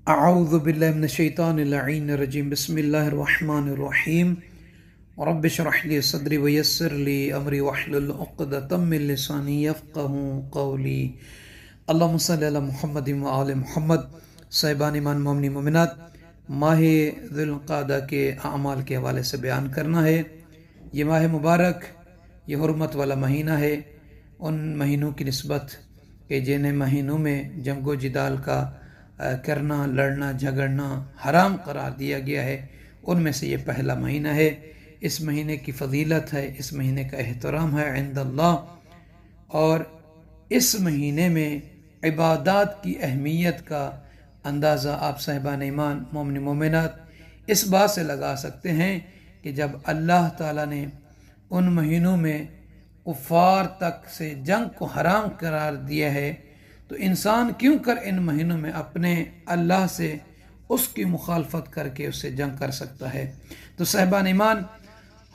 اعوذ باللہ من الشیطان اللعین الرجیم بسم اللہ الرحمن الرحیم رب اشرح لی صدری ویسر لی امری واحلل عقدۃ من لسانی یفقهوا قولی اللہم صلی علی محمد وآل محمد۔ صاحبان ایمان مومنین مومنات، ماہ ذی القعدہ کے اعمال کے حوالے سے بیان کرنا ہے۔ یہ ماہ مبارک، یہ حرمت والا مہینہ ہے، ان مہینوں کی نسبت کہ جن مہینوں میں جنگ و جدال کا کرنا، لڑنا جھگڑنا حرام قرار دیا گیا ہے، ان میں سے یہ پہلا مہینہ ہے۔ اس مہینے کی فضیلت ہے، اس مہینے کا احترام ہے عند اللہ، اور اس مہینے میں عبادات کی اہمیت کا اندازہ آپ صاحبان ایمان مومن مومنات اس بات سے لگا سکتے ہیں کہ جب اللہ تعالیٰ نے ان مہینوں میں کفار تک سے جنگ کو حرام قرار دیا ہے، تو انسان کیوں کر ان مہینوں میں اپنے اللہ سے اس کی مخالفت کر کے اس سے جنگ کر سکتا ہے۔ تو صاحبان ایمان،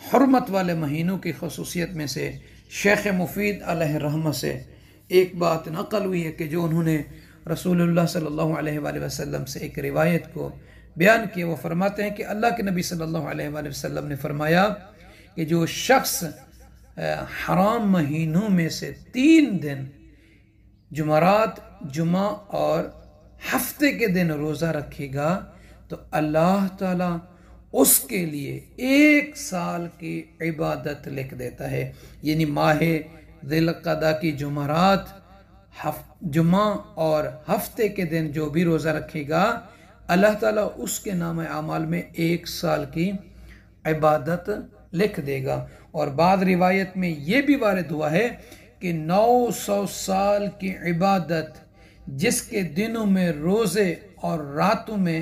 حرمت والے مہینوں کی خصوصیت میں سے شیخ مفید علیہ الرحمہ سے ایک بات نقل ہوئی ہے کہ جو انہوں نے رسول اللہ صلی اللہ علیہ وآلہ وسلم سے ایک روایت کو بیان کیا۔ وہ فرماتے ہیں کہ اللہ کے نبی صلی اللہ علیہ وآلہ وسلم نے فرمایا کہ جو شخص حرام مہینوں میں سے 3 دن جمعرات، جمعہ اور ہفتے کے دن روزہ رکھے گا تو اللہ تعالیٰ اس کے لیے 1 سال کی عبادت لکھ دیتا ہے۔ یعنی ماہ ذی القعدہ کی جمعرات، جمعہ اور ہفتے کے دن جو بھی روزہ رکھے گا، اللہ تعالیٰ اس کے نام اعمال میں 1 سال کی عبادت لکھ دے گا۔ اور بعض روایت میں یہ بھی وارد ہوا ہے کہ 900 سال کی عبادت جس کے دنوں میں روزے اور راتوں میں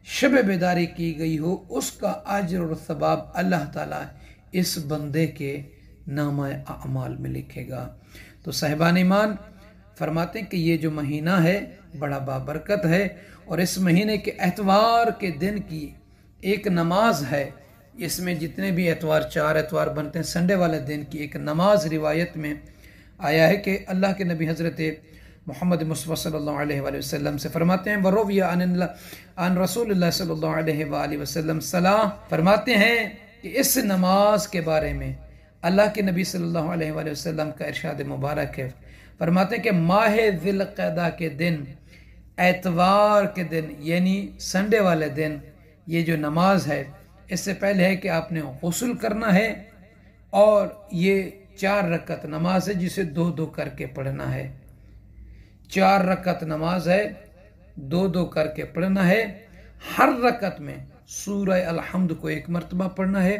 شب بیداری کی گئی ہو، اس کا اجر اور ثواب اللہ تعالیٰ اس بندے کے نامہ اعمال میں لکھے گا۔ تو صاحبان ایمان فرماتے ہیں کہ یہ جو مہینہ ہے بڑا بابرکت ہے، اور اس مہینے کے اتوار کے دن کی ایک نماز ہے۔ اس میں جتنے بھی اتوار، 4 اتوار بنتے ہیں، سنڈے والے دن کی ایک نماز روایت میں آیا ہے کہ اللہ کے نبی حضرت محمد مصطفیٰ صلی اللہ علیہ وآلہ وسلم سے فرماتے ہیں وَرُوِيَ عن رسول اللہ صلی اللہ علیہ وآلہ وسلم صلاح، فرماتے ہیں کہ اس نماز کے بارے میں اللہ کے نبی صلی اللہ علیہ وآلہ وسلم کا ارشاد مبارک ہے۔ فرماتے ہیں کہ ماہ ذی القعدہ کے دن، اتوار کے دن یعنی سنڈے والے دن، یہ جو نماز ہے اس سے پہلے ہے کہ آپ نے غسل کرنا ہے، اور یہ 4 رکعت نماز ہے جسے 2 کر کے پڑھنا ہے۔ 4 رکعت نماز ہے، 2 کر کے پڑھنا ہے۔ ہر رکعت میں سورہ الحمد کو 1 مرتبہ پڑھنا ہے،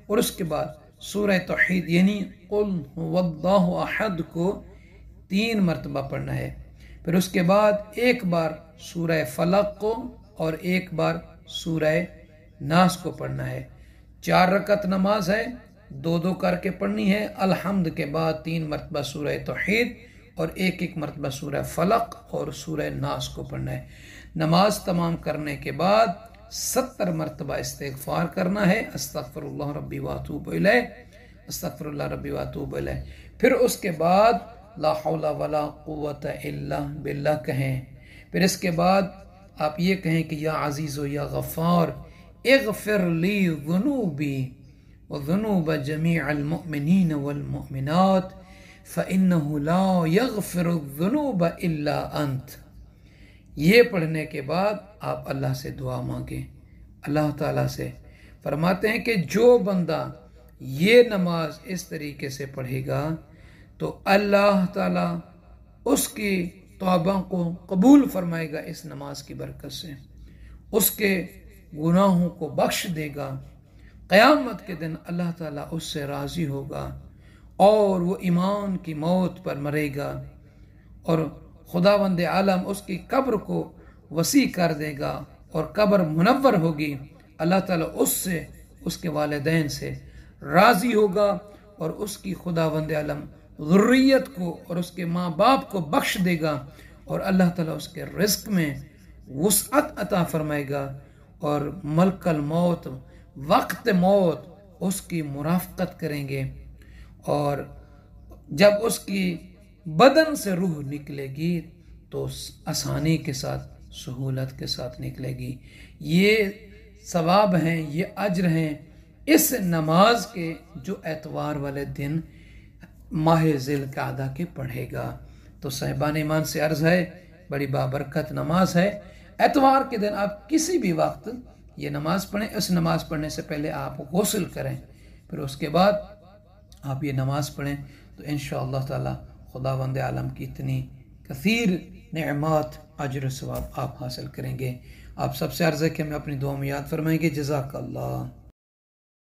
اور اس کے بعد سورہ توحید یعنی قل هو اللہ احد کو 3 مرتبہ پڑھنا ہے۔ پھر اس کے بعد 1 بار سورہ فلق کو اور 1 بار سورہ ناس کو پڑھنا ہے۔ 4 رکعت نماز ہے، 2 کر کے پڑھنی ہے۔ الحمد کے بعد 3 مرتبہ سورہ توحید اور 1 مرتبہ سورہ فلق اور سورہ ناس کو پڑھنا ہے۔ نماز تمام کرنے کے بعد 70 مرتبہ استغفار کرنا ہے، استغفر اللہ ربی واتوب الیہ، استغفر اللہ ربی واتوب الیہ۔ پھر اس کے بعد لا حول ولا قوت الا باللہ کہیں۔ پھر اس کے بعد آپ یہ کہیں کہ یا عزیز و یا غفار اغفر لی ذنوبی وذنوب جميع المؤمنین والمؤمنات فإنه لا يغفر الذنوب إلا أنت۔ یہ پڑھنے کے بعد آپ اللہ سے دعا مانگیں، اللہ تعالیٰ سے۔ فرماتے ہیں کہ جو بندہ یہ نماز اس طریقے سے پڑھے گا تو اللہ تعالیٰ اس کی توبہ کو قبول فرمائے گا، اس نماز کی برکت سے اس کے گناہوں کو بخش دے گا۔ قیامت کے دن اللہ تعالیٰ اس سے راضی ہوگا، اور وہ ایمان کی موت پر مرے گا، اور خداوند عالم اس کی قبر کو وسیع کر دے گا، اور قبر منور ہوگی۔ اللہ تعالیٰ اس سے، اس کے والدین سے راضی ہوگا، اور اس کی خداوند عالم ذریت کو اور اس کے ماں باپ کو بخش دے گا، اور اللہ تعالیٰ اس کے رزق میں وسعت عطا فرمائے گا، اور ملک الموت، وقت موت اس کی مرافقت کریں گے، اور جب اس کی بدن سے روح نکلے گی تو آسانی کے ساتھ سہولت کے ساتھ نکلے گی۔ یہ ثواب ہیں، یہ اجر ہیں اس نماز کے جو اتوار والے دن ماہ ذی القعدہ کے پڑھے گا۔ تو صاحبان ایمان سے عرض ہے، بڑی بابرکت نماز ہے۔ اتوار کے دن آپ کسی بھی وقت یہ نماز پڑھیں۔ اس نماز پڑھنے سے پہلے آپ غسل کریں، پھر اس کے بعد آپ یہ نماز پڑھیں تو انشاءاللہ تعالی خداوند عالم کی اتنی کثیر نعمات، اجر و ثواب آپ حاصل کریں گے۔ آپ سب سے عرض ہے کہ ہمیں اپنی دعا میں یاد فرمائیں گے۔ جزاک اللہ۔